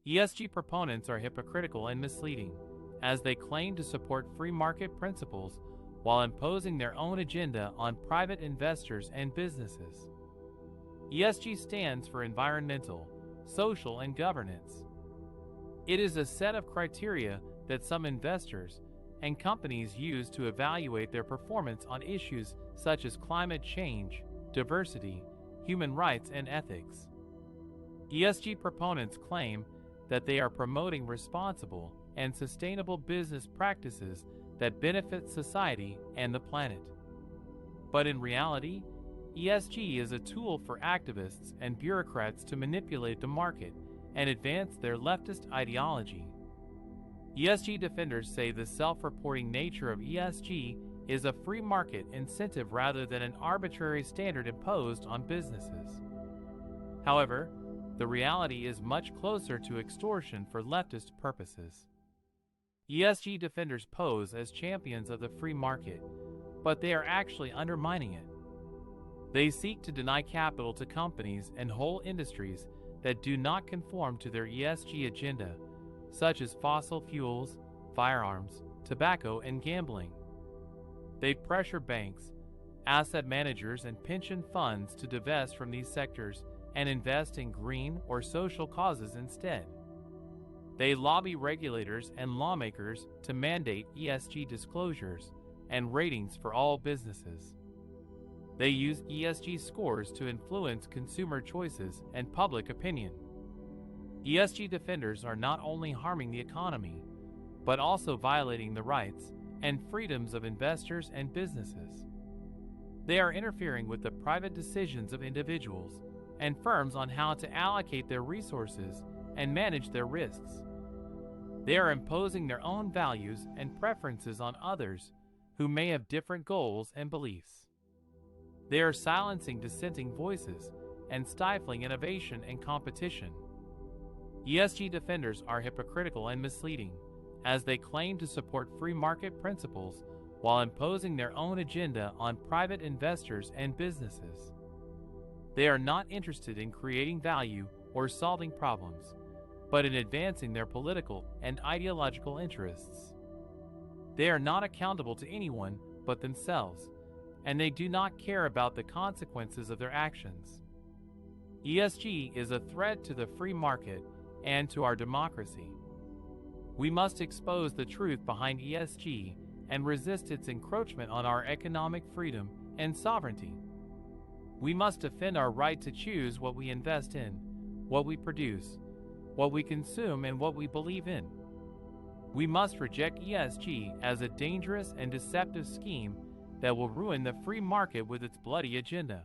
ESG proponents are hypocritical and misleading, as they claim to support free market principles while imposing their own agenda on private investors and businesses. ESG stands for environmental, social, and governance. It is a set of criteria that some investors and companies use to evaluate their performance on issues such as climate change, diversity, human rights, and ethics. ESG proponents claim that they are promoting responsible and sustainable business practices that benefit society and the planet. But in reality, ESG is a tool for activists and bureaucrats to manipulate the market and advance their leftist ideology. ESG defenders say the self-reporting nature of ESG is a free market incentive rather than an arbitrary standard imposed on businesses. However, the reality is much closer to extortion for leftist purposes. ESG defenders pose as champions of the free market, but they are actually undermining it. They seek to deny capital to companies and whole industries that do not conform to their ESG agenda, such as fossil fuels, firearms, tobacco, and gambling. They pressure banks, asset managers, and pension funds to divest from these sectors and invest in green or social causes instead. They lobby regulators and lawmakers to mandate ESG disclosures and ratings for all businesses. They use ESG scores to influence consumer choices and public opinion. ESG defenders are not only harming the economy, but also violating the rights and freedoms of investors and businesses. They are interfering with the private decisions of individuals and firms on how to allocate their resources and manage their risks. They are imposing their own values and preferences on others who may have different goals and beliefs. They are silencing dissenting voices and stifling innovation and competition. ESG defenders are hypocritical and misleading, as they claim to support free market principles while imposing their own agenda on private investors and businesses. They are not interested in creating value or solving problems, but in advancing their political and ideological interests. They are not accountable to anyone but themselves, and they do not care about the consequences of their actions. ESG is a threat to the free market and to our democracy. We must expose the truth behind ESG and resist its encroachment on our economic freedom and sovereignty. We must defend our right to choose what we invest in, what we produce, what we consume, and what we believe in. We must reject ESG as a dangerous and deceptive scheme that will ruin the free market with its bloody agenda.